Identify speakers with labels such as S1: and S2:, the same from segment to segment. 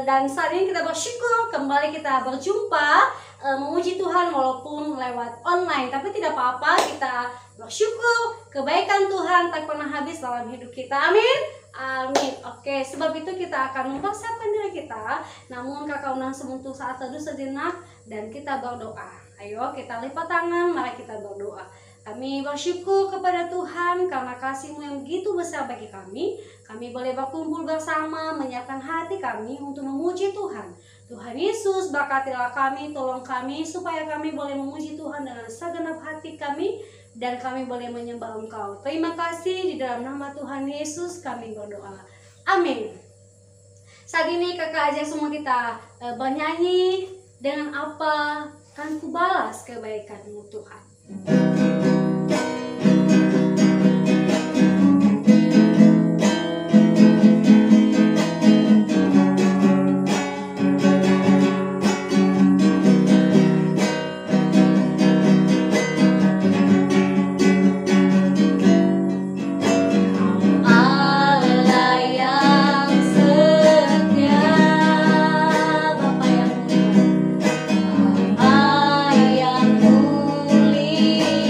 S1: Dan saat ini kita bersyukur kembali kita berjumpa memuji Tuhan walaupun lewat online, tapi tidak apa-apa, kita bersyukur kebaikan Tuhan tak pernah habis dalam hidup kita. Amin. Amin. Oke, sebab itu kita akan mempersiapkan diri kita. Namun kakak undang sebentuk saat teduh sejenak dan kita berdoa. Ayo kita lipat tangan, mari kita berdoa. Kami bersyukur kepada Tuhan karena kasih-Mu yang begitu besar bagi kami. Kami boleh berkumpul bersama, menyiapkan hati kami untuk memuji Tuhan. Tuhan Yesus, berkatilah kami, tolong kami supaya kami boleh memuji Tuhan dengan segenap hati kami dan kami boleh menyembah Engkau. Terima kasih, di dalam nama Tuhan Yesus kami berdoa. Amin. Saat ini kakak ajak semua kita bernyanyi dengan apa kan ku balas kebaikan-Mu Tuhan.
S2: Yang mulia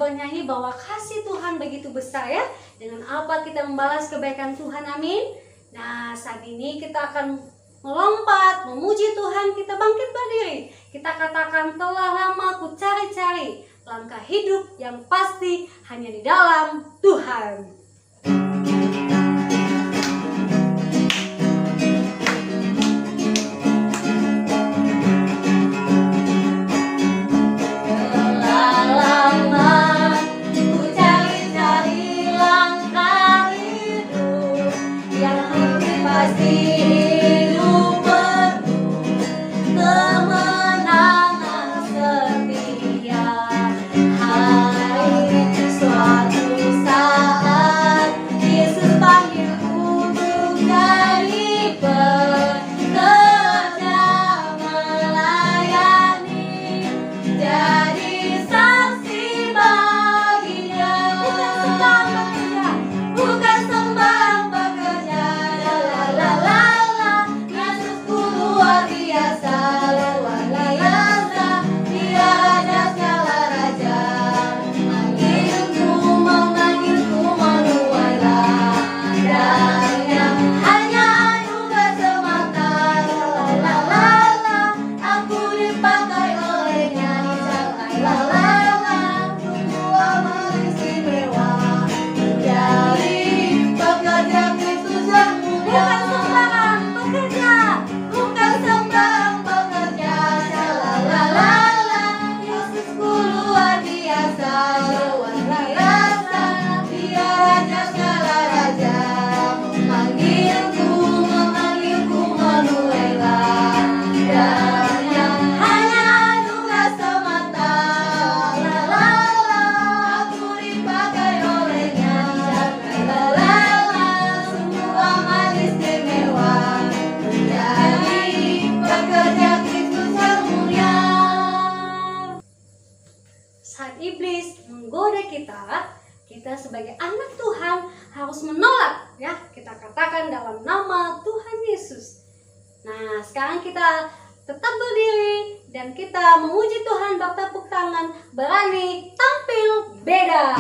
S1: bernyanyi bahwa kasih Tuhan begitu besar ya. Dengan apa kita membalas kebaikan Tuhan, amin. Nah, saat ini kita akan melompat, memuji Tuhan, kita bangkit berdiri. Kita katakan, telah lama ku cari-cari langkah hidup yang pasti hanya di dalam Tuhan. Kita sebagai anak Tuhan harus menolak, ya. Kita katakan dalam nama Tuhan Yesus. Nah, sekarang kita tetap berdiri dan kita memuji Tuhan, bertepuk tangan, berani tampil beda.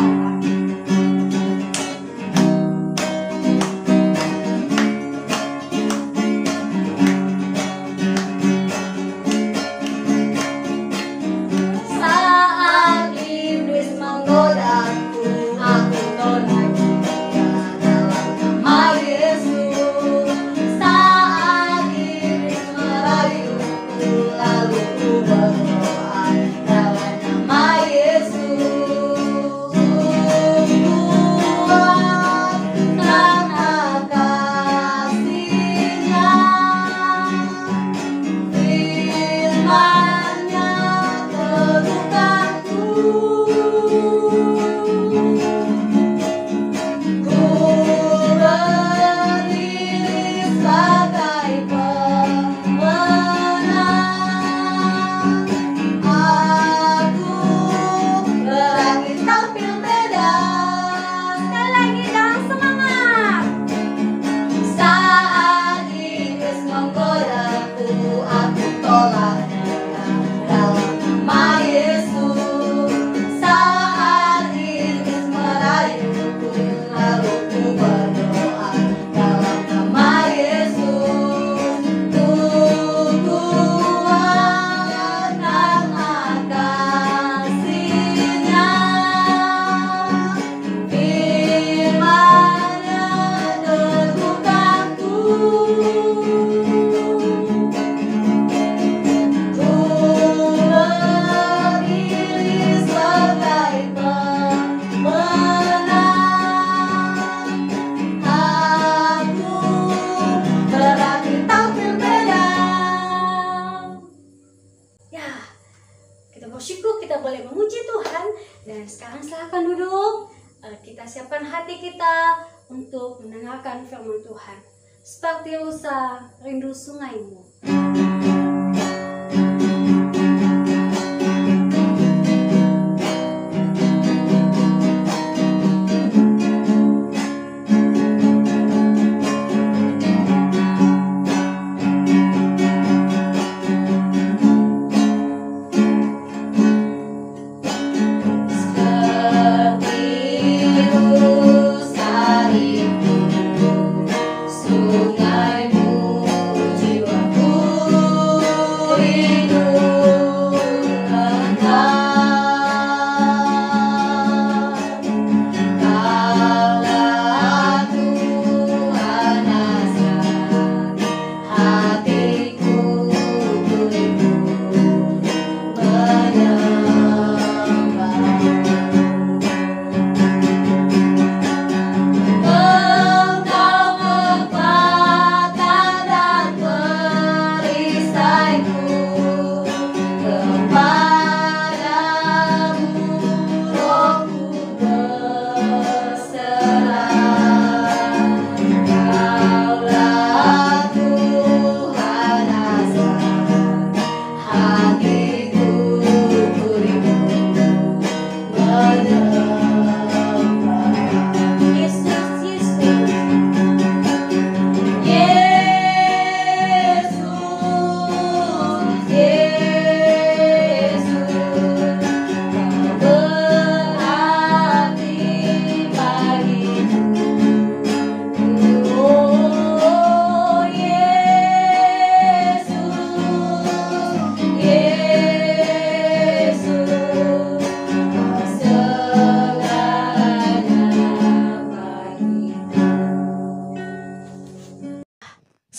S1: Sekarang silakan duduk. Kita siapkan hati kita untuk mendengarkan firman Tuhan. Seperti rusa rindu sungaimu.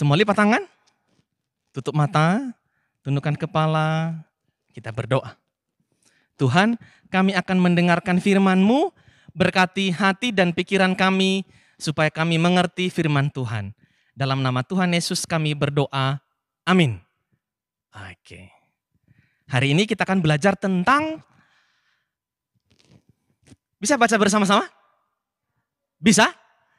S2: Semua lipat tangan, tutup mata, tundukkan kepala, kita berdoa. Tuhan, kami akan mendengarkan firman-Mu, berkati hati dan pikiran kami, supaya kami mengerti firman Tuhan. Dalam nama Tuhan Yesus kami berdoa, amin. Oke. Hari ini kita akan belajar tentang, bisa baca bersama-sama? Bisa?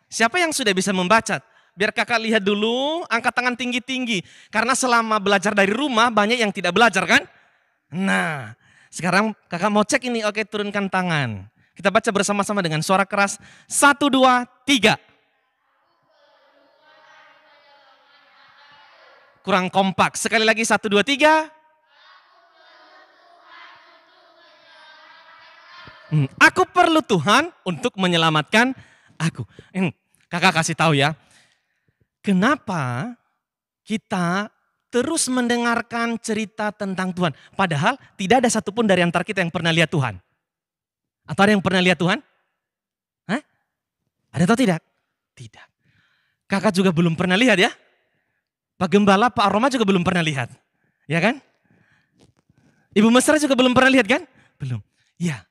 S2: Siapa yang sudah bisa membaca? Biar kakak lihat dulu, angkat tangan tinggi-tinggi. Karena selama belajar dari rumah banyak yang tidak belajar kan? Nah, sekarang kakak mau cek ini, oke turunkan tangan. Kita baca bersama-sama dengan suara keras. 1, 2, 3. Kurang kompak. Sekali lagi 1, 2, 3. Aku perlu Tuhan untuk menyelamatkan aku. Kakak kasih tahu ya. Kenapa kita terus mendengarkan cerita tentang Tuhan. Padahal tidak ada satupun dari antara kita yang pernah lihat Tuhan. Atau ada yang pernah lihat Tuhan? Hah? Ada atau tidak? Tidak. Kakak juga belum pernah lihat ya. Pak Gembala, Pak Aroma juga belum pernah lihat. Ya kan? Ibu Mesra juga belum pernah lihat kan? Belum. Ya.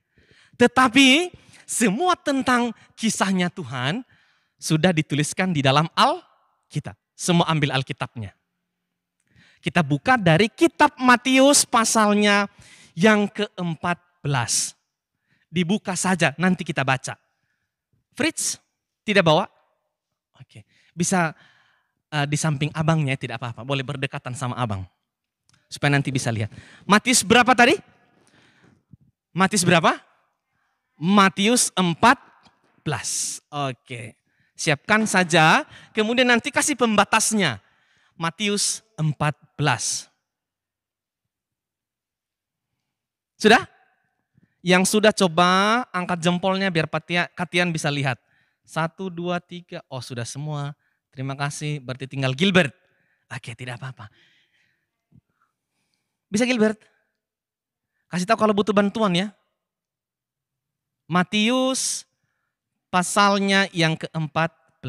S2: Tetapi semua tentang kisahnya Tuhan sudah dituliskan di dalam Alkitab. Semua ambil Alkitabnya. Kita buka dari kitab Matius pasalnya yang ke-14. Dibuka saja, nanti kita baca. Fritz, tidak bawa? Oke, bisa di samping abangnya, tidak apa-apa. Boleh berdekatan sama abang. Supaya nanti bisa lihat. Matius berapa tadi? Matius berapa? Matius 14. Oke, siapkan saja. Kemudian nanti kasih pembatasnya. Matius 14. Sudah? Yang sudah coba angkat jempolnya biar Katian bisa lihat. 1, 2, 3. Oh sudah semua. Terima kasih. Berarti tinggal Gilbert. Oke, tidak apa-apa. Bisa Gilbert? Kasih tahu kalau butuh bantuan ya. Matius pasalnya yang ke-14.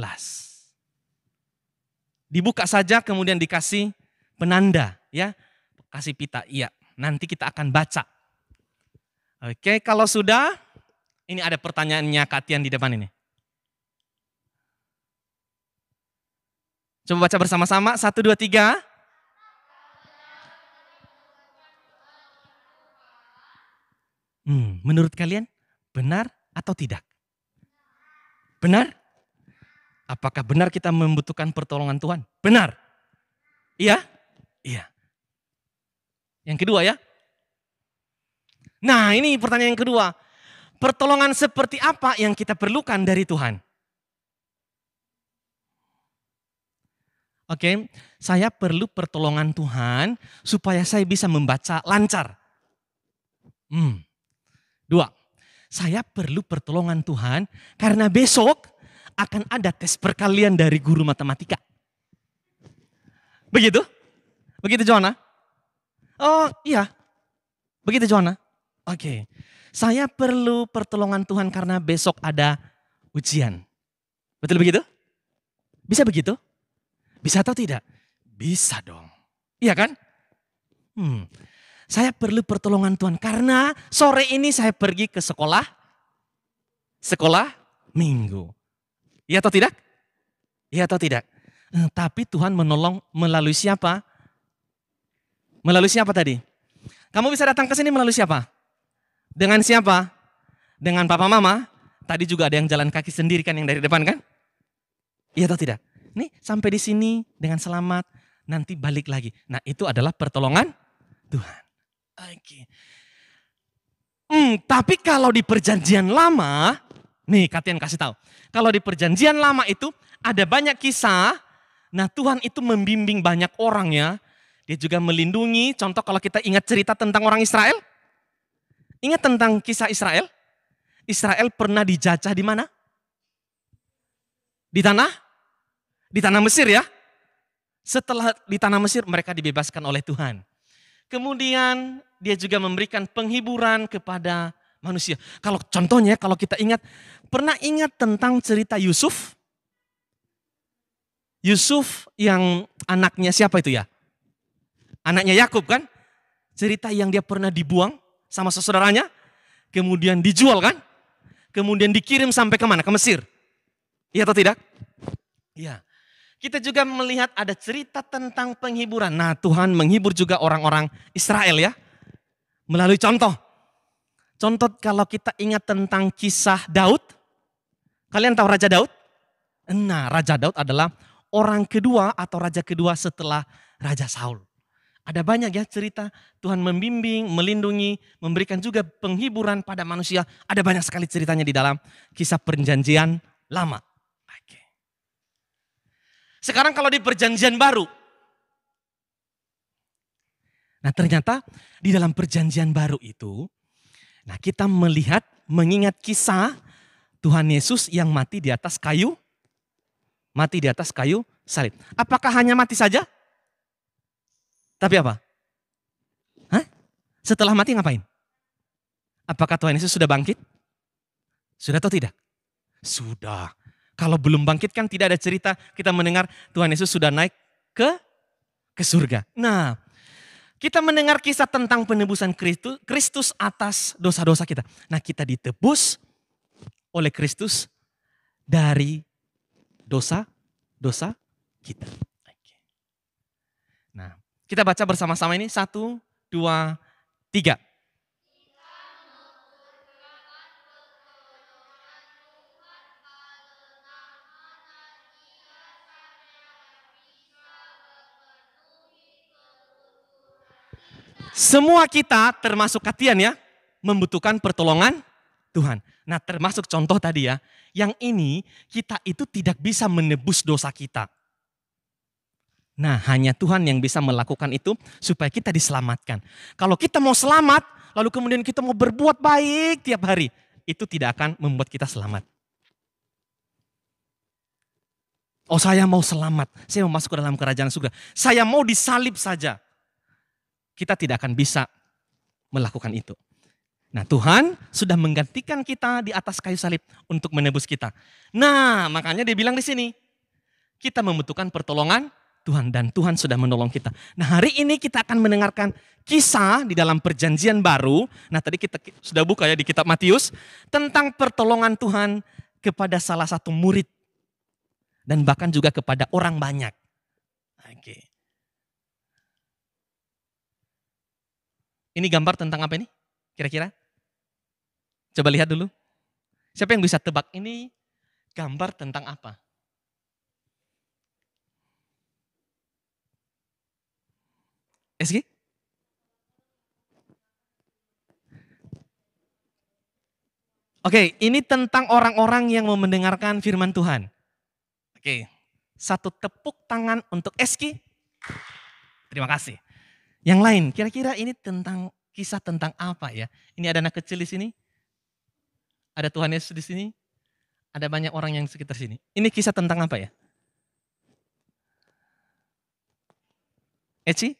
S2: Dibuka saja kemudian dikasih penanda ya. Kasih pita, iya. Nanti kita akan baca. Oke, kalau sudah, ini ada pertanyaannya Katian di depan ini. Coba baca bersama-sama, 1, 2, 3. Menurut kalian benar atau tidak? Benar? Apakah benar kita membutuhkan pertolongan Tuhan? Benar? Iya? Iya. Yang kedua ya. Nah ini pertanyaan yang kedua. Pertolongan seperti apa yang kita perlukan dari Tuhan? Oke, saya perlu pertolongan Tuhan supaya saya bisa membaca lancar. 2, saya perlu pertolongan Tuhan karena besok akan ada tes perkalian dari guru matematika. Begitu? Begitu Joanna? Oh iya, begitu Joanna? Oke, saya perlu pertolongan Tuhan karena besok ada ujian. Betul begitu? Bisa begitu? Bisa atau tidak? Bisa dong. Iya kan? Saya perlu pertolongan Tuhan karena sore ini saya pergi ke sekolah minggu. Iya atau tidak? Iya atau tidak? Tapi Tuhan menolong melalui siapa? Melalui siapa tadi? Kamu bisa datang ke sini melalui siapa? Dengan siapa? Dengan papa mama. Tadi juga ada yang jalan kaki sendiri kan yang dari depan kan? Iya atau tidak? Nih sampai di sini dengan selamat. Nanti balik lagi. Nah itu adalah pertolongan Tuhan. Oke. Tapi kalau di perjanjian lama, nih Katian kasih tahu. Kalau di perjanjian lama itu ada banyak kisah. Nah Tuhan itu membimbing banyak orang ya. Dia juga melindungi. Contoh kalau kita ingat cerita tentang orang Israel. Ingat tentang kisah Israel? Israel pernah dijajah di mana? Di tanah Mesir ya. Setelah di tanah Mesir mereka dibebaskan oleh Tuhan. Kemudian dia juga memberikan penghiburan kepada manusia. Kalau contohnya kalau kita ingat, pernah ingat tentang cerita Yusuf? Yusuf yang anaknya siapa itu ya? Anaknya Yakub kan? Cerita yang dia pernah dibuang sama saudaranya, kemudian dijual kan? Kemudian dikirim sampai kemana? Ke Mesir. Iya atau tidak? Iya. Kita juga melihat ada cerita tentang penghiburan. Nah, Tuhan menghibur juga orang-orang Israel ya. Melalui contoh. Contoh kalau kita ingat tentang kisah Daud. Kalian tahu Raja Daud? Nah, Raja Daud adalah orang kedua atau raja kedua setelah Raja Saul. Ada banyak ya cerita Tuhan membimbing, melindungi, memberikan juga penghiburan pada manusia. Ada banyak sekali ceritanya di dalam kisah perjanjian lama. Oke. Sekarang kalau di perjanjian baru. Nah ternyata di dalam perjanjian baru itu, nah kita melihat, mengingat kisah Tuhan Yesus yang mati di atas kayu salib. Apakah hanya mati saja? Tapi apa? Hah? Setelah mati ngapain? Apakah Tuhan Yesus sudah bangkit? Sudah atau tidak? Sudah. Kalau belum bangkit kan tidak ada cerita kita mendengar Tuhan Yesus sudah naik ke surga. Nah, kita mendengar kisah tentang penebusan Kristus atas dosa-dosa kita. Nah, kita ditebus oleh Kristus dari dosa-dosa kita. Nah, kita baca bersama-sama ini 1, 2, 3. Semua kita termasuk kalian ya, membutuhkan pertolongan Tuhan. Nah termasuk contoh tadi ya, yang ini kita itu tidak bisa menebus dosa kita. Nah hanya Tuhan yang bisa melakukan itu supaya kita diselamatkan. Kalau kita mau selamat, lalu kemudian kita mau berbuat baik tiap hari, itu tidak akan membuat kita selamat. Oh saya mau selamat, saya mau masuk ke dalam kerajaan surga, saya mau disalib saja. Kita tidak akan bisa melakukan itu. Nah Tuhan sudah menggantikan kita di atas kayu salib untuk menebus kita. Nah makanya dia bilang di sini, kita membutuhkan pertolongan Tuhan dan Tuhan sudah menolong kita. Nah hari ini kita akan mendengarkan kisah di dalam perjanjian baru. Nah tadi kita sudah buka ya di kitab Matius tentang pertolongan Tuhan kepada salah satu murid dan bahkan juga kepada orang banyak. Oke. Ini gambar tentang apa ini? Kira-kira? Coba lihat dulu. Siapa yang bisa tebak ini gambar tentang apa? Eski? Oke, ini tentang orang-orang yang mau mendengarkan firman Tuhan. Oke, satu tepuk tangan untuk Eski. Terima kasih. Yang lain, kira-kira ini tentang kisah tentang apa ya? Ini ada anak kecil di sini. Ada Tuhan Yesus di sini. Ada banyak orang yang di sekitar sini. Ini kisah tentang apa ya? Eci?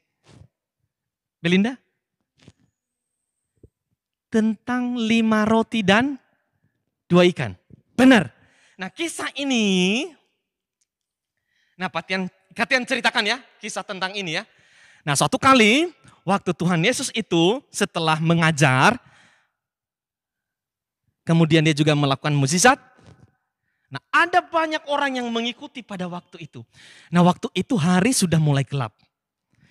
S2: Belinda? Tentang 5 roti dan 2 ikan. Benar. Nah kisah ini, nah Katian ceritakan ya kisah tentang ini ya. Nah suatu kali waktu Tuhan Yesus itu setelah mengajar, kemudian dia juga melakukan mukjizat. Nah ada banyak orang yang mengikuti pada waktu itu. Nah waktu itu hari sudah mulai gelap.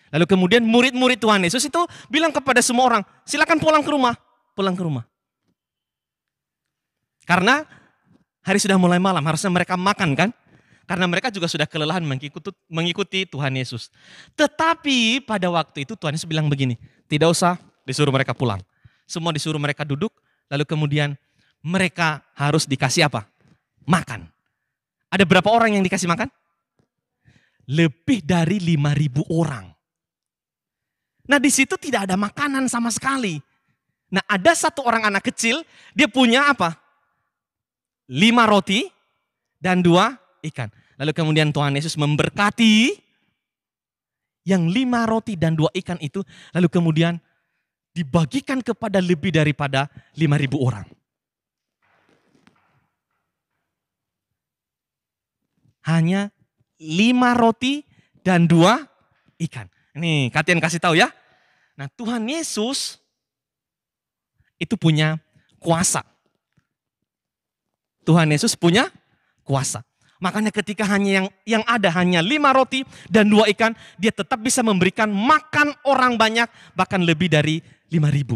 S2: Lalu kemudian murid-murid Tuhan Yesus itu bilang kepada semua orang, silakan pulang ke rumah. Pulang ke rumah. Karena hari sudah mulai malam, harusnya mereka makan kan? Karena mereka juga sudah kelelahan mengikuti Tuhan Yesus. Tetapi pada waktu itu Tuhan Yesus bilang begini, tidak usah disuruh mereka pulang. Semua disuruh mereka duduk, lalu kemudian mereka harus dikasih apa? Makan. Ada berapa orang yang dikasih makan? Lebih dari 5.000 orang. Nah di situ tidak ada makanan sama sekali. Nah ada satu orang anak kecil, dia punya apa? 5 roti dan 2 ikan. Lalu kemudian Tuhan Yesus memberkati yang 5 roti dan 2 ikan itu. Lalu kemudian dibagikan kepada lebih daripada 5.000 orang. Hanya 5 roti dan 2 ikan. Nih, Katian kasih tahu ya. Nah, Tuhan Yesus itu punya kuasa. Tuhan Yesus punya kuasa. Makanya ketika hanya yang ada hanya 5 roti dan 2 ikan, dia tetap bisa memberikan makan orang banyak, bahkan lebih dari 5.000.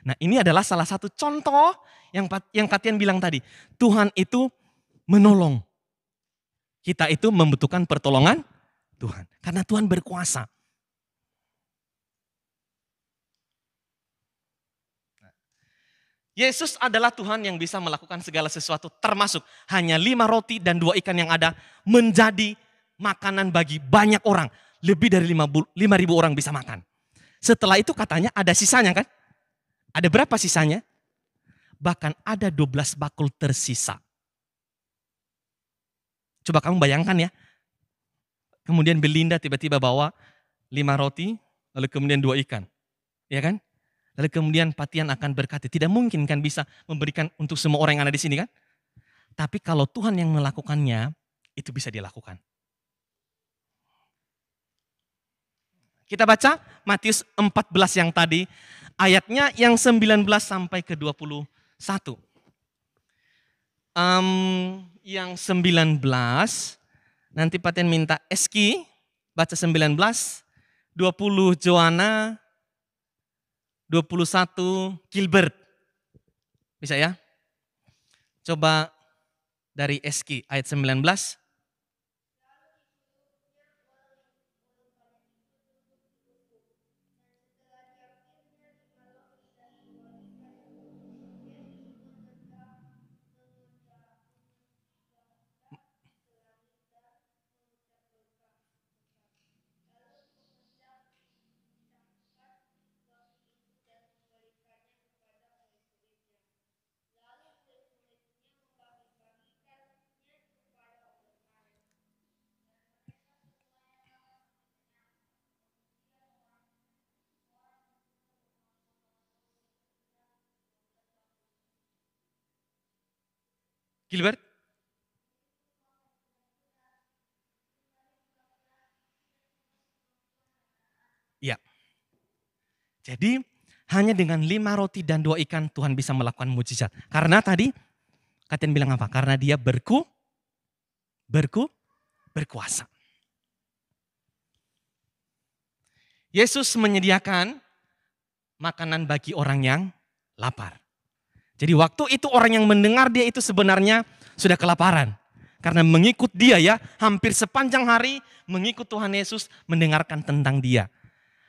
S2: Nah, ini adalah salah satu contoh yang Katian bilang tadi. Tuhan itu menolong. Kita itu membutuhkan pertolongan Tuhan. Karena Tuhan berkuasa. Yesus adalah Tuhan yang bisa melakukan segala sesuatu, termasuk hanya 5 roti dan 2 ikan yang ada menjadi makanan bagi banyak orang. Lebih dari 5.000 orang bisa makan. Setelah itu katanya ada sisanya kan? Ada berapa sisanya? Bahkan ada 12 bakul tersisa. Coba kamu bayangkan ya. Kemudian Belinda tiba-tiba bawa 5 roti, lalu kemudian 2 ikan. Ya kan? Lalu kemudian Patian akan berkata, tidak mungkin kan bisa memberikan untuk semua orang yang ada di sini kan? Tapi kalau Tuhan yang melakukannya, itu bisa dilakukan. Kita baca Matius 14 yang tadi, ayatnya yang 19 sampai ke 21. Yang 19, nanti Patian minta Eski, baca 19, 20 Joanna, 21 Gilbert. Bisa ya? Coba dari Eski ayat 19. Gilbert? Ya. Jadi hanya dengan 5 roti dan 2 ikan Tuhan bisa melakukan mujizat. Karena tadi Katian bilang apa? Karena dia berkuasa. Yesus menyediakan makanan bagi orang yang lapar. Jadi waktu itu orang yang mendengar dia itu sebenarnya sudah kelaparan. Karena mengikut dia ya, hampir sepanjang hari mengikut Tuhan Yesus mendengarkan tentang dia.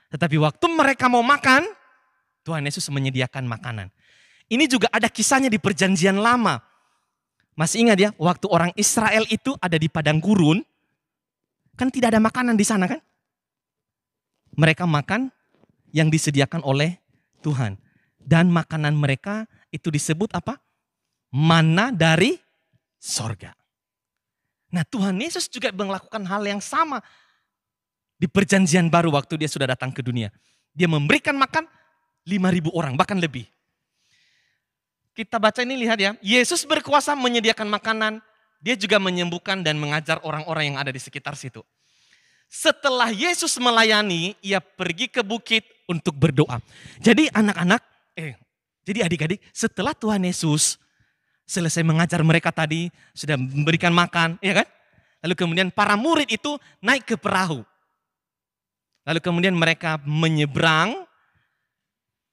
S2: Tetapi waktu mereka mau makan, Tuhan Yesus menyediakan makanan. Ini juga ada kisahnya di Perjanjian Lama. Masih ingat ya, waktu orang Israel itu ada di padang gurun, kan tidak ada makanan di sana kan? Mereka makan yang disediakan oleh Tuhan. Dan makanan mereka itu disebut apa? Mana dari sorga. Nah, Tuhan Yesus juga melakukan hal yang sama di Perjanjian Baru waktu dia sudah datang ke dunia. Dia memberikan makan 5.000 orang, bahkan lebih. Kita baca ini, lihat ya. Yesus berkuasa menyediakan makanan. Dia juga menyembuhkan dan mengajar orang-orang yang ada di sekitar situ. Setelah Yesus melayani, ia pergi ke bukit untuk berdoa. Jadi jadi adik-adik, setelah Tuhan Yesus selesai mengajar mereka tadi, sudah memberikan makan, ya kan? Lalu kemudian para murid itu naik ke perahu. Lalu kemudian mereka menyeberang,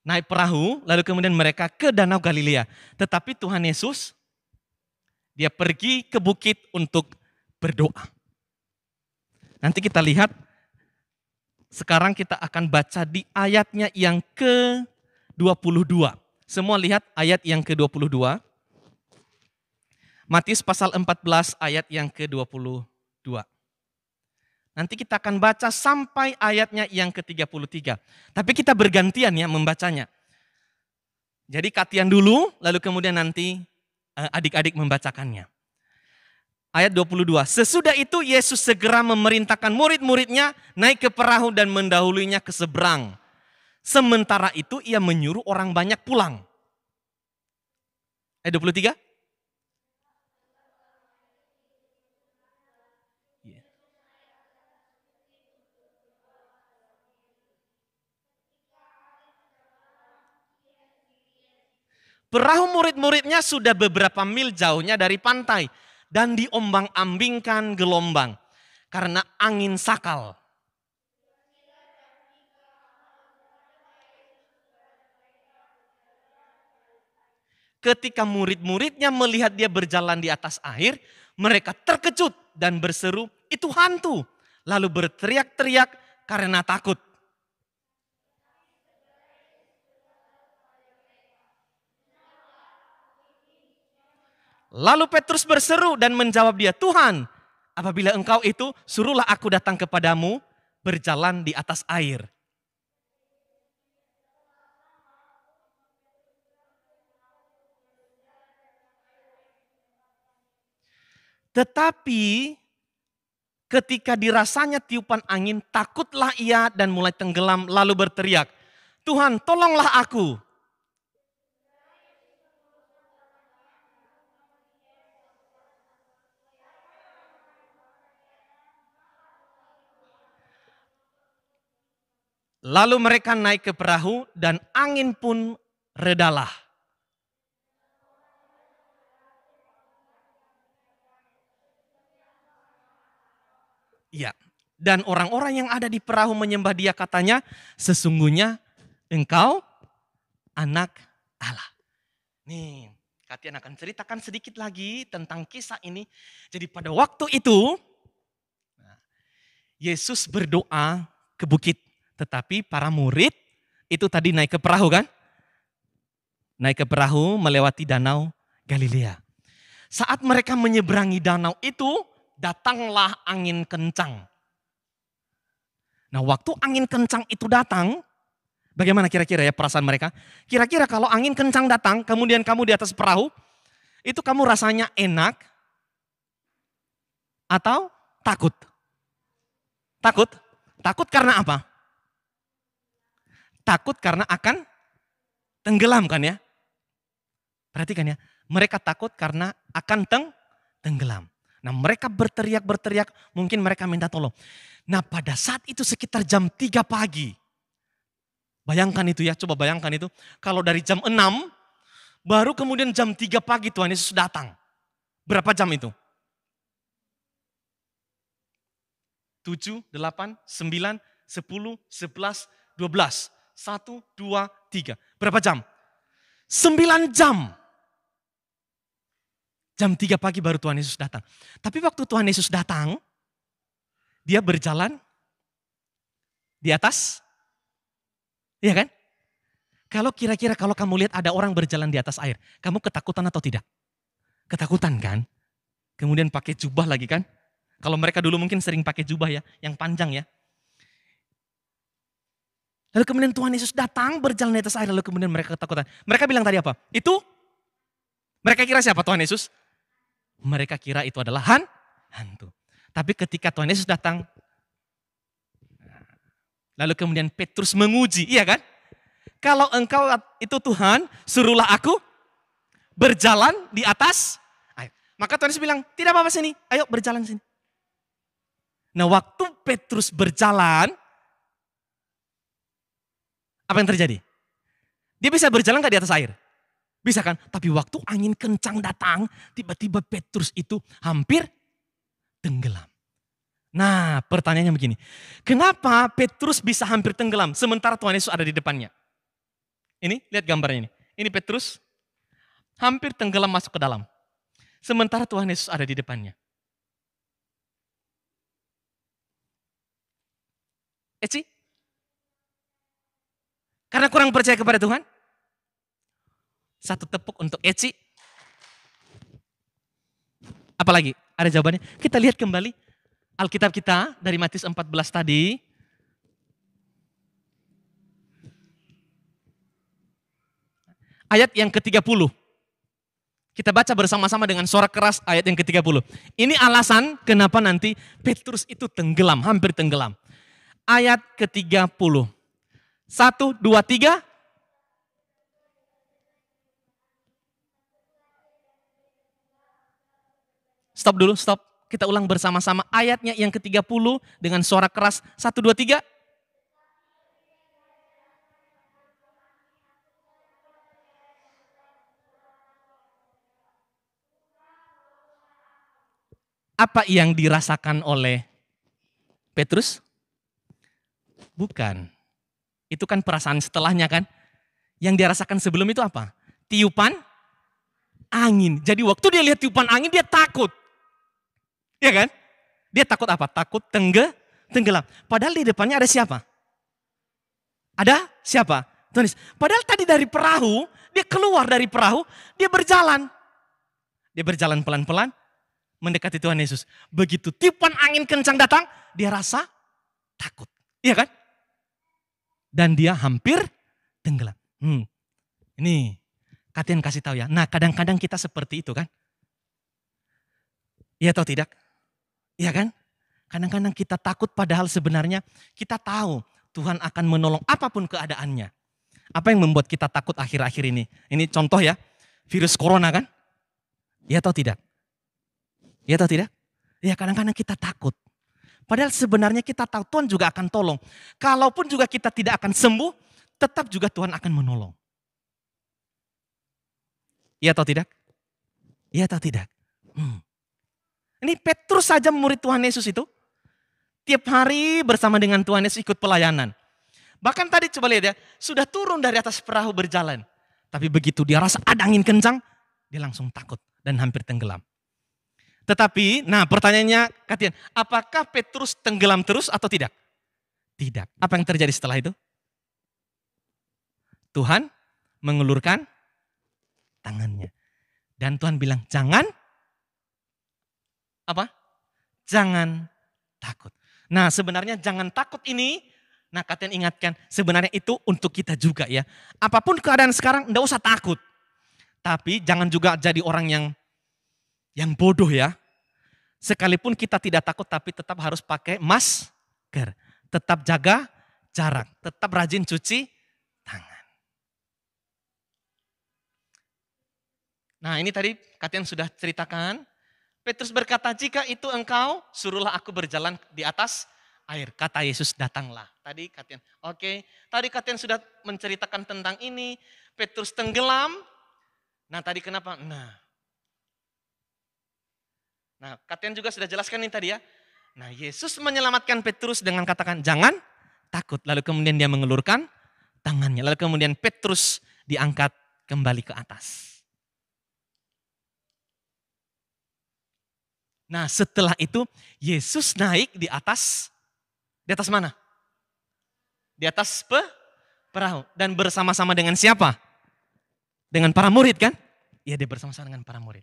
S2: naik perahu, lalu kemudian mereka ke Danau Galilea. Tetapi Tuhan Yesus, dia pergi ke bukit untuk berdoa. Nanti kita lihat, sekarang kita akan baca di ayatnya yang ke-22. Semua lihat ayat yang ke-22. Matius pasal 14 ayat yang ke-22. Nanti kita akan baca sampai ayatnya yang ke-33. Tapi kita bergantian ya membacanya. Jadi Katian dulu, lalu kemudian nanti adik-adik membacakannya. Ayat 22. Sesudah itu Yesus segera memerintahkan murid-muridnya naik ke perahu dan mendahulunya ke seberang. Sementara itu ia menyuruh orang banyak pulang. Ayat 23. Perahu murid-muridnya sudah beberapa mil jauhnya dari pantai dan diombang-ambingkan gelombang karena angin sakal. Ketika murid-muridnya melihat dia berjalan di atas air, mereka terkejut dan berseru, "Itu hantu!" Lalu berteriak-teriak karena takut. Lalu Petrus berseru dan menjawab dia, "Tuhan, apabila engkau itu, suruhlah aku datang kepadamu berjalan di atas air." Tetapi ketika dirasanya tiupan angin, takutlah ia dan mulai tenggelam lalu berteriak, "Tuhan, tolonglah aku." Lalu mereka naik ke perahu dan angin pun redalah. Iya. Dan orang-orang yang ada di perahu menyembah dia, katanya, "Sesungguhnya engkau anak Allah." Nih, Katian akan ceritakan sedikit lagi tentang kisah ini. Jadi pada waktu itu, Yesus berdoa ke bukit. Tetapi para murid itu tadi naik ke perahu kan? Naik ke perahu melewati danau Galilea. Saat mereka menyeberangi danau itu, datanglah angin kencang. Nah, waktu angin kencang itu datang, bagaimana kira-kira ya perasaan mereka? Kira-kira kalau angin kencang datang, kemudian kamu di atas perahu, itu kamu rasanya enak atau takut? Takut? Takut karena apa? Takut karena akan tenggelam kan ya? Perhatikan ya, mereka takut karena akan tenggelam. Nah, mereka berteriak, mungkin mereka minta tolong. Nah, pada saat itu sekitar jam 3 pagi. Bayangkan itu ya, coba bayangkan itu. Kalau dari jam 6, baru kemudian jam 3 pagi Tuhan Yesus datang. Berapa jam itu? 7, 8, 9, 10, 11, 12. 1, 2, 3. Berapa jam? 9 jam. Jam 3 pagi baru Tuhan Yesus datang. Tapi waktu Tuhan Yesus datang, dia berjalan di atas, iya kan? Kalau kira-kira kalau kamu lihat ada orang berjalan di atas air, kamu ketakutan atau tidak? Ketakutan kan? Kemudian pakai jubah lagi kan? Kalau mereka dulu mungkin sering pakai jubah ya, yang panjang ya. Lalu kemudian Tuhan Yesus datang berjalan di atas air, lalu kemudian mereka ketakutan. Mereka bilang tadi apa? Itu, mereka kira siapa Tuhan Yesus? Mereka kira itu adalah hantu. Tapi ketika Tuhan Yesus datang, lalu kemudian Petrus menguji, iya kan? Kalau engkau itu Tuhan, suruhlah aku berjalan di atas air. Maka Tuhan Yesus bilang, tidak apa-apa sini, ayo berjalan sini. Nah, waktu Petrus berjalan, apa yang terjadi? Dia bisa berjalan gak di atas air? Bisa kan? Tapi waktu angin kencang datang, tiba-tiba Petrus itu hampir tenggelam. Nah, pertanyaannya begini. Kenapa Petrus bisa hampir tenggelam sementara Tuhan Yesus ada di depannya? Ini, lihat gambarnya ini. Ini Petrus hampir tenggelam masuk ke dalam. Sementara Tuhan Yesus ada di depannya. Eci? Karena kurang percaya kepada Tuhan? Satu tepuk untuk Eci. Apalagi? Ada jawabannya? Kita lihat kembali Alkitab kita dari Matius 14 tadi. Ayat yang ke-30. Kita baca bersama-sama dengan suara keras ayat yang ke-30. Ini alasan kenapa nanti Petrus itu tenggelam, hampir tenggelam. Ayat ke-30. 1, 2, 3. Stop dulu, stop. Kita ulang bersama-sama ayatnya yang ke-30 dengan suara keras. 1, 2, 3. Apa yang dirasakan oleh Petrus? Bukan. Itu kan perasaan setelahnya kan. Yang dia rasakan sebelum itu apa? Tiupan angin. Jadi waktu dia lihat tiupan angin dia takut. Ya kan? Dia takut apa? Takut tenggelam. Padahal di depannya ada siapa? Ada siapa? Tuhan Yesus. Padahal tadi dari perahu, dia keluar dari perahu, dia berjalan. Dia berjalan pelan-pelan mendekati Tuhan Yesus. Begitu tiupan angin kencang datang, dia rasa takut. Iya kan? Dan dia hampir tenggelam. Ini Katian kasih tahu ya. Nah, kadang-kadang kita seperti itu kan? Iya atau tidak? Iya kan? Kadang-kadang kita takut padahal sebenarnya kita tahu Tuhan akan menolong apapun keadaannya. Apa yang membuat kita takut akhir-akhir ini? Ini contoh ya, virus corona kan? Iya atau tidak? Iya atau tidak? Ya kadang-kadang kita takut. Padahal sebenarnya kita tahu Tuhan juga akan tolong. Kalaupun juga kita tidak akan sembuh, tetap juga Tuhan akan menolong. Iya atau tidak? Iya atau tidak? Ini Petrus saja murid Tuhan Yesus itu. Tiap hari bersama dengan Tuhan Yesus ikut pelayanan. Bahkan tadi coba lihat ya, sudah turun dari atas perahu berjalan. Tapi begitu dia rasa ada angin kencang, dia langsung takut dan hampir tenggelam. Tetapi, nah pertanyaannya Katian, apakah Petrus tenggelam terus atau tidak? Tidak. Apa yang terjadi setelah itu? Tuhan mengulurkan tangannya. Dan Tuhan bilang, jangan, apa? Jangan takut. Nah sebenarnya jangan takut ini, nah Katian ingatkan, sebenarnya itu untuk kita juga ya. Apapun keadaan sekarang, enggak usah takut. Tapi jangan juga jadi orang yang bodoh ya. Sekalipun kita tidak takut tapi tetap harus pakai masker. Tetap jaga jarak. Tetap rajin cuci tangan. Nah ini tadi Katian sudah ceritakan. Petrus berkata, jika itu engkau, suruhlah aku berjalan di atas air. Kata Yesus, datanglah. Tadi Katian, oke. Tadi Katian sudah menceritakan tentang ini. Petrus tenggelam. Nah tadi kenapa? Nah, Katian juga sudah jelaskan ini tadi ya. Nah, Yesus menyelamatkan Petrus dengan katakan, jangan takut. Lalu kemudian dia mengelurkan tangannya. Lalu kemudian Petrus diangkat kembali ke atas. Nah, setelah itu Yesus naik di atas mana? Di atas perahu. Dan bersama-sama dengan siapa? Dengan para murid kan? Iya, dia bersama-sama dengan para murid.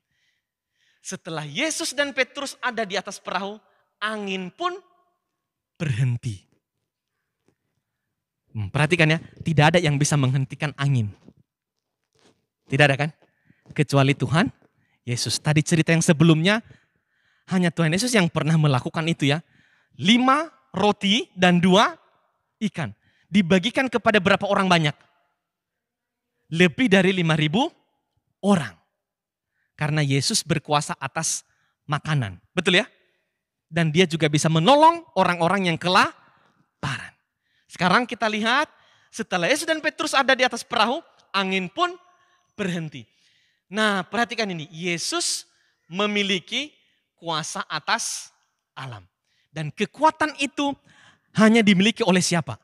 S2: Setelah Yesus dan Petrus ada di atas perahu, angin pun berhenti. Perhatikan ya, tidak ada yang bisa menghentikan angin. Tidak ada kan? Kecuali Tuhan Yesus. Tadi cerita yang sebelumnya, hanya Tuhan Yesus yang pernah melakukan itu ya. 5 roti dan 2 ikan. Dibagikan kepada berapa orang banyak? Lebih dari 5.000 orang. Karena Yesus berkuasa atas makanan. Betul ya? Dan dia juga bisa menolong orang-orang yang kelaparan. Sekarang kita lihat setelah Yesus dan Petrus ada di atas perahu, angin pun berhenti. Nah perhatikan ini, Yesus memiliki kuasa atas alam. Dan kekuatan itu hanya dimiliki oleh siapa?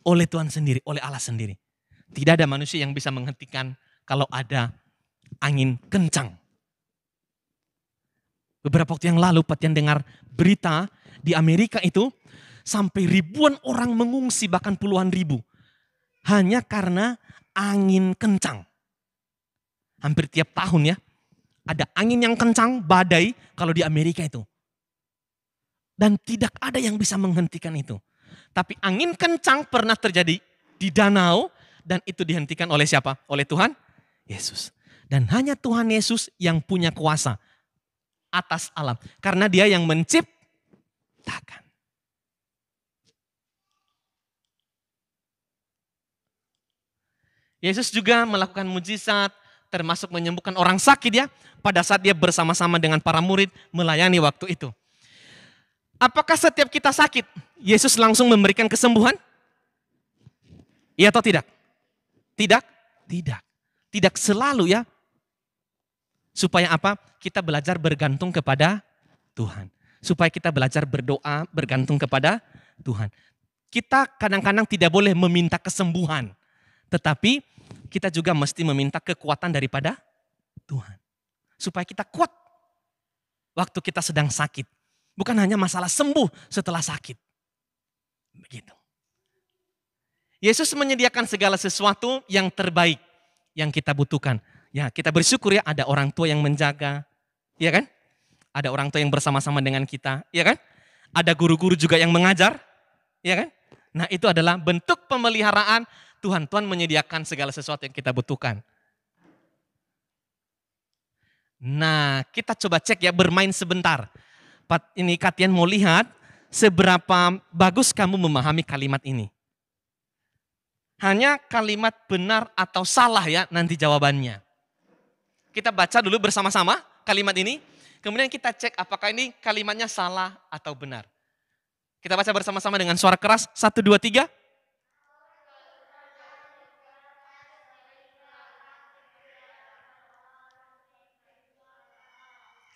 S2: Oleh Tuhan sendiri, oleh Allah sendiri. Tidak ada manusia yang bisa menghentikan kalau ada angin kencang. Beberapa waktu yang lalu Patian dengar berita di Amerika itu sampai ribuan orang mengungsi, bahkan puluhan ribu. Hanya karena angin kencang. Hampir tiap tahun ya, ada angin yang kencang, badai kalau di Amerika itu. Dan tidak ada yang bisa menghentikan itu. Tapi angin kencang pernah terjadi di danau dan itu dihentikan oleh siapa? Oleh Tuhan Yesus. Dan hanya Tuhan Yesus yang punya kuasa atas alam. Karena dia yang menciptakan. Yesus juga melakukan mujizat, termasuk menyembuhkan orang sakit ya. Pada saat dia bersama-sama dengan para murid melayani waktu itu. Apakah setiap kita sakit, Yesus langsung memberikan kesembuhan? Iya atau tidak? Tidak? Tidak. Tidak selalu ya. Supaya apa? Kita belajar bergantung kepada Tuhan. Supaya kita belajar berdoa, bergantung kepada Tuhan. Kita kadang-kadang tidak boleh meminta kesembuhan. Tetapi kita juga mesti meminta kekuatan daripada Tuhan. Supaya kita kuat waktu kita sedang sakit. Bukan hanya masalah sembuh setelah sakit. Begitu. Yesus menyediakan segala sesuatu yang terbaik yang kita butuhkan. Ya, kita bersyukur ya ada orang tua yang menjaga, ya kan? Ada orang tua yang bersama-sama dengan kita, ya kan? Ada guru-guru juga yang mengajar, ya kan? Nah, itu adalah bentuk pemeliharaan Tuhan. Tuhan menyediakan segala sesuatu yang kita butuhkan. Nah, kita coba cek ya, bermain sebentar. Ini Katian mau lihat seberapa bagus kamu memahami kalimat ini. Hanya kalimat benar atau salah ya nanti jawabannya. Kita baca dulu bersama-sama kalimat ini. Kemudian kita cek apakah ini kalimatnya salah atau benar. Kita baca bersama-sama dengan suara keras. 1, 2, 3.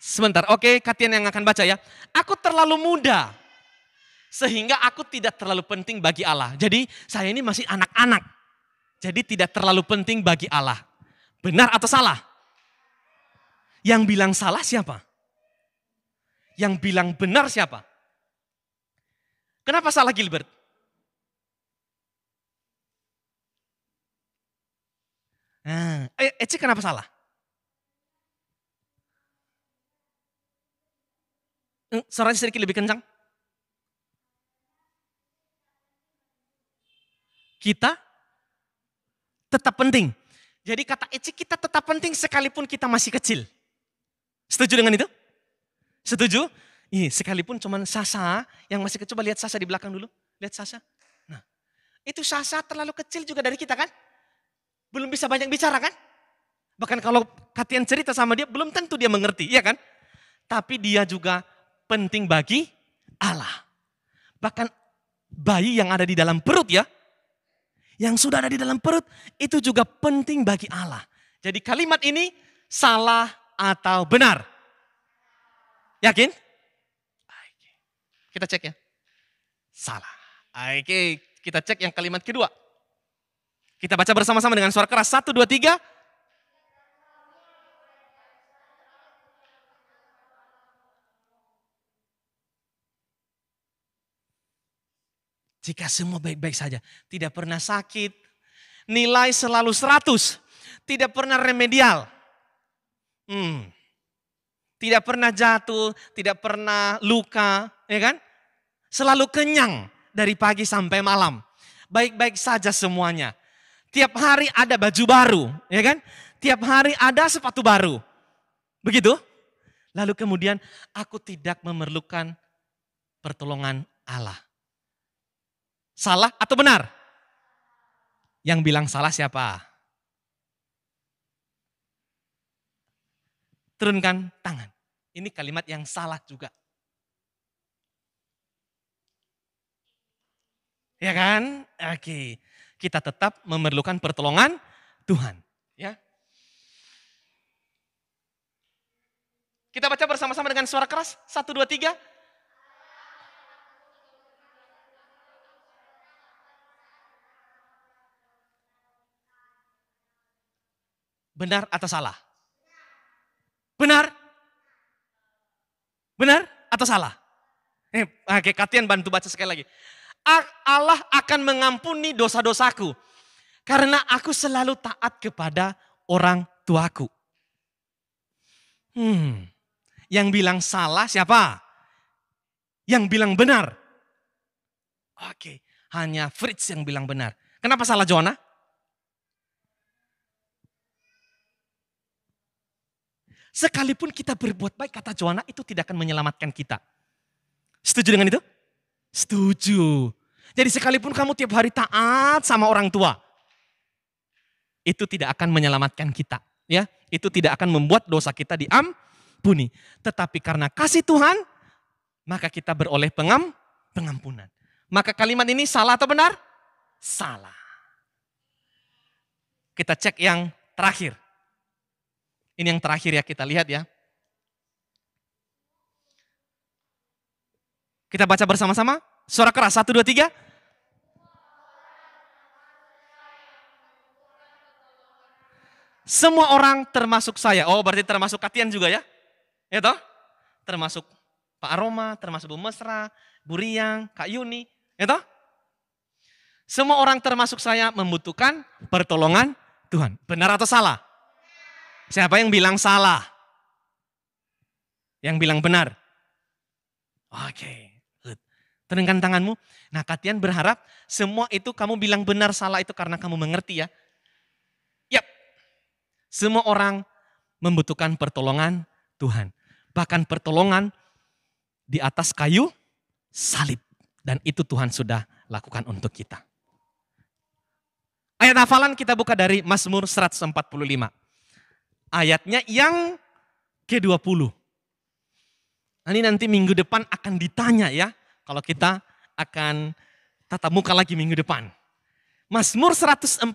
S2: Sebentar, oke, Katian yang akan baca ya. Aku terlalu muda, sehingga aku tidak terlalu penting bagi Allah. Jadi saya ini masih anak-anak. Jadi tidak terlalu penting bagi Allah. Benar atau salah? Yang bilang salah siapa? Yang bilang benar siapa? Kenapa salah Gilbert? Nah, Eci kenapa salah? Suaranya sedikit lebih kencang. Kita tetap penting. Jadi kata Eci kita tetap penting sekalipun kita masih kecil. Setuju dengan itu? Setuju? Iya, sekalipun cuman Sasa yang masih kecil. Coba lihat Sasa di belakang dulu. Lihat Sasa. Nah, itu Sasa terlalu kecil juga dari kita kan? Belum bisa banyak bicara kan? Bahkan kalau Katian cerita sama dia, belum tentu dia mengerti, iya kan? Tapi dia juga penting bagi Allah. Bahkan bayi yang ada di dalam perut ya, yang sudah ada di dalam perut, itu juga penting bagi Allah. Jadi kalimat ini salah atau benar? Yakin? Kita cek ya. Salah. Oke, kita cek yang kalimat kedua. Kita baca bersama-sama dengan suara keras. 1, 2, 3. Jika semua baik-baik saja, tidak pernah sakit, nilai selalu 100, tidak pernah remedial. Tidak pernah jatuh, tidak pernah luka, ya kan? Selalu kenyang dari pagi sampai malam. Baik-baik saja semuanya. Tiap hari ada baju baru, ya kan? Tiap hari ada sepatu baru. Begitu? Lalu kemudian aku tidak memerlukan pertolongan Allah. Salah atau benar? Yang bilang salah siapa? Turunkan tangan. Ini kalimat yang salah juga. Ya kan? Oke. Kita tetap memerlukan pertolongan Tuhan. Ya. Kita baca bersama-sama dengan suara keras. 1, 2, 3. Benar atau salah? Benar? Benar atau salah? Oke, Katian bantu baca sekali lagi. Allah akan mengampuni dosa-dosaku karena aku selalu taat kepada orang tuaku. Yang bilang salah siapa? Yang bilang benar? Oke, hanya Fritz yang bilang benar. Kenapa salah Joanna? Sekalipun kita berbuat baik, kata Joanna, itu tidak akan menyelamatkan kita. Setuju dengan itu? Setuju. Jadi sekalipun kamu tiap hari taat sama orang tua, itu tidak akan menyelamatkan kita. Ya, itu tidak akan membuat dosa kita diampuni. Tetapi karena kasih Tuhan, maka kita beroleh pengampunan. Maka kalimat ini salah atau benar? Salah. Kita cek yang terakhir. Ini yang terakhir ya, kita lihat ya. Kita baca bersama-sama. Suara keras, 1, 2, 3. Semua orang termasuk saya. Oh, berarti termasuk Katian juga ya? Ya toh? Termasuk Pak Aroma, termasuk Bu Mesra, Bu Riang, Kak Yuni. Ya toh? Semua orang termasuk saya membutuhkan pertolongan Tuhan. Benar atau salah? Siapa yang bilang salah? Yang bilang benar? Oke. Good. Tenangkan tanganmu. Nah, Katian berharap semua itu kamu bilang benar salah itu karena kamu mengerti ya. Yap. Semua orang membutuhkan pertolongan Tuhan. Bahkan pertolongan di atas kayu salib. Dan itu Tuhan sudah lakukan untuk kita. Ayat hafalan kita buka dari Mazmur 145. Ayatnya yang ke-20. Ini nanti minggu depan akan ditanya ya. Kalau kita akan tatap muka lagi minggu depan. Mazmur 145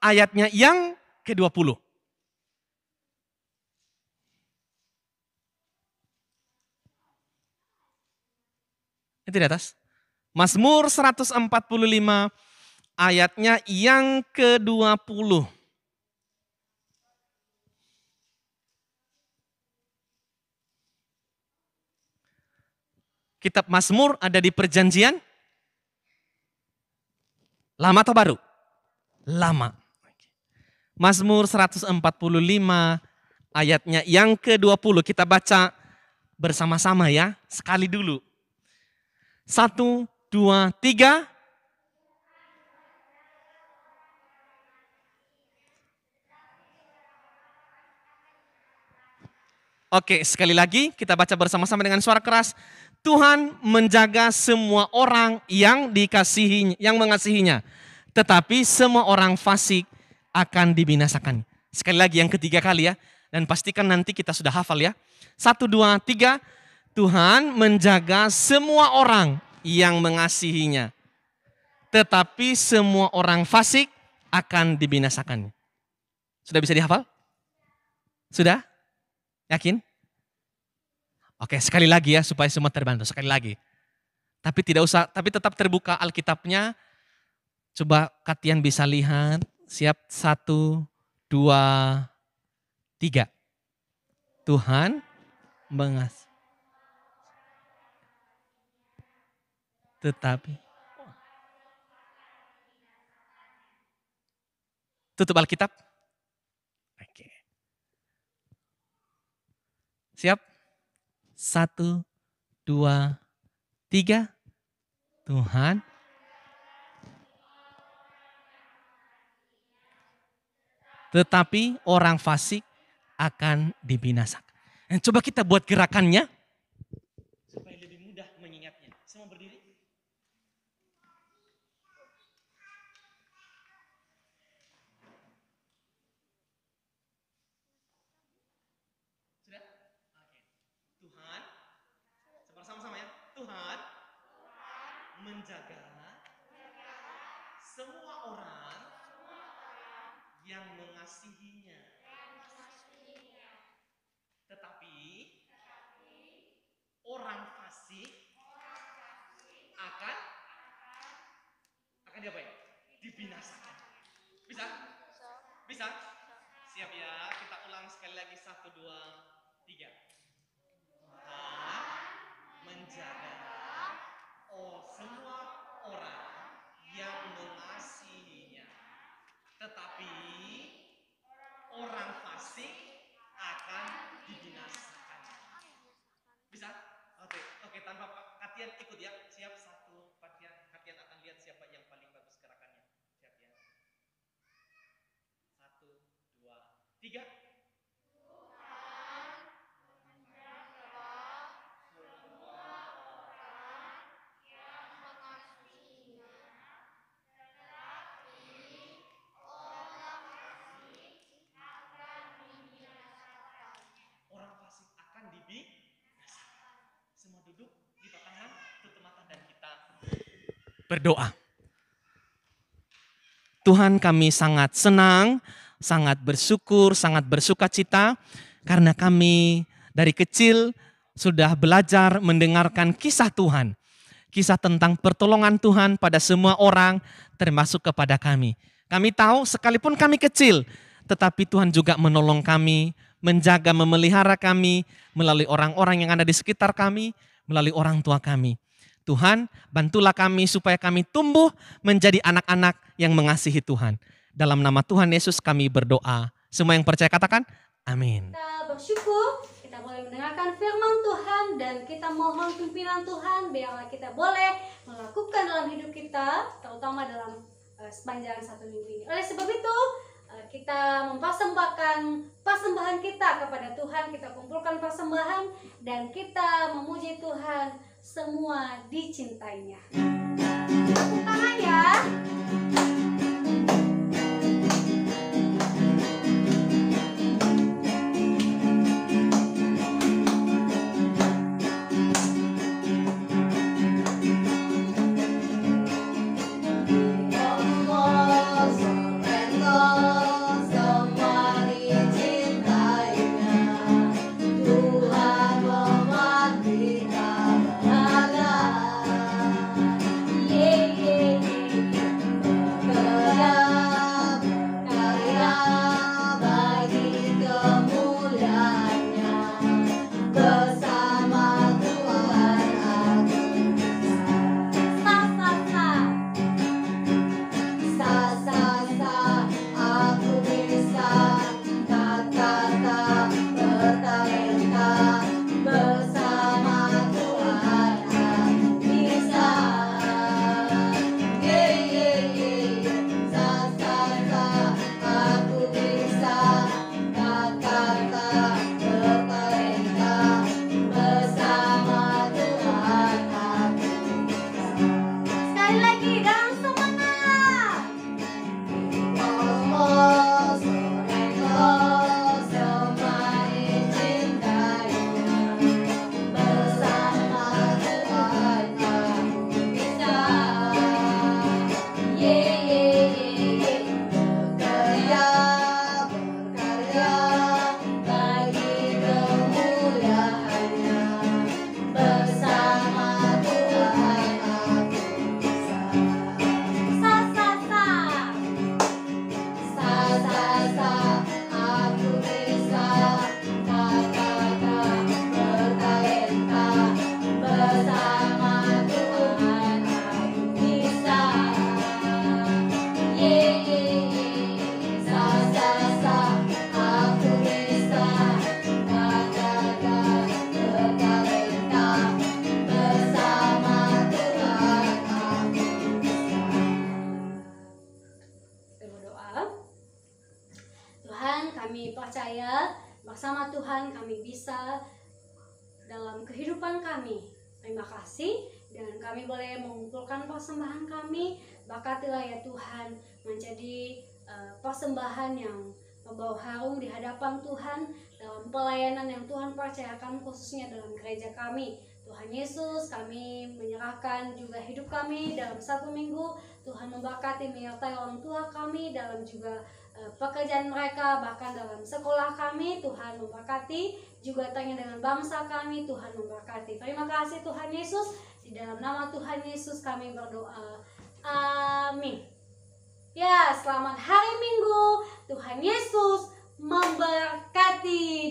S2: ayatnya yang ke-20. Itu di atas. Mazmur 145 ayatnya yang ke-20. Kitab Mazmur ada di Perjanjian Lama atau baru? Lama. Mazmur 145 ayatnya yang ke-20 kita baca bersama-sama ya. Sekali dulu. 1, 2, 3. Oke, sekali lagi kita baca bersama-sama dengan suara keras. Tuhan menjaga semua orang yang dikasihi, yang mengasihinya. Tetapi semua orang fasik akan dibinasakan. Sekali lagi yang ketiga kali ya. Dan pastikan nanti kita sudah hafal ya. 1, 2, 3. Tuhan menjaga semua orang yang mengasihinya. Tetapi semua orang fasik akan dibinasakan. Sudah bisa dihafal? Sudah? Yakin? Oke, sekali lagi ya supaya semua terbantu. Sekali lagi. Tapi tidak usah, tapi tetap terbuka Alkitabnya. Coba Katian bisa lihat. Siap, 1, 2, 3. Tuhan mengasihi. Tetapi. Tutup Alkitab. Oke. Siap? 1, 2, 3. Tuhan. Tetapi orang fasik akan dibinasakan. Coba kita buat gerakannya. Supaya lebih mudah mengingatnya. Semua berdiri. Sudah? Oke. Tuhan. Sama-sama ya. Tuhan menjaga semua orang yang mengasihinya. Tetapi orang fasik akan diapain? Dibinasakan. Bisa? Bisa? Siap ya, kita ulang sekali lagi 1, 2, 3. Tuhan menjaga semua orang yang mengasihinya. Tetapi orang fasik akan dibinasakan. Bisa? Oke, tanpa Katian ikut ya. Siap, 1, Katian akan lihat siapa yang paling bagus gerakannya. Siap ya. 1, 2, 3. Semua duduk, lipat tangan, tutup mata dan kita berdoa. Tuhan, kami sangat senang, sangat bersyukur, sangat bersuka cita karena kami dari kecil sudah belajar mendengarkan kisah Tuhan. Kisah tentang pertolongan Tuhan pada semua orang, termasuk kepada kami. Kami tahu sekalipun kami kecil, tetapi Tuhan juga menolong kami, menjaga, memelihara kami, melalui orang-orang yang ada di sekitar kami, melalui orang tua kami. Tuhan, bantulah kami supaya kami tumbuh menjadi anak-anak yang mengasihi Tuhan. Dalam nama Tuhan Yesus kami berdoa. Semua yang percaya katakan, amin.
S1: Kita bersyukur, kita boleh mendengarkan firman Tuhan dan kita mohon pimpinan Tuhan biarlah kita boleh melakukan dalam hidup kita, terutama dalam sepanjang satu minggu ini. Oleh sebab itu, kita mempersembahkan persembahan kita kepada Tuhan, kita kumpulkan persembahan dan kita memuji Tuhan, semua dicintainya. Tepuk tangan ya. Kami percaya bersama Tuhan kami bisa dalam kehidupan kami. Terima kasih dan kami boleh mengumpulkan persembahan kami. Berkatilah ya Tuhan menjadi persembahan yang membawa harum di hadapan Tuhan dalam pelayanan yang Tuhan percayakan khususnya dalam gereja kami. Tuhan Yesus, kami menyerahkan juga hidup kami dalam satu minggu. Tuhan memberkati menyertai orang tua kami dalam juga pekerjaan mereka, bahkan dalam sekolah kami. Tuhan memberkati juga tanya dengan bangsa kami. Tuhan memberkati. Terima kasih Tuhan Yesus. Di dalam nama Tuhan Yesus kami berdoa. Amin. Ya, selamat hari Minggu. Tuhan Yesus memberkati.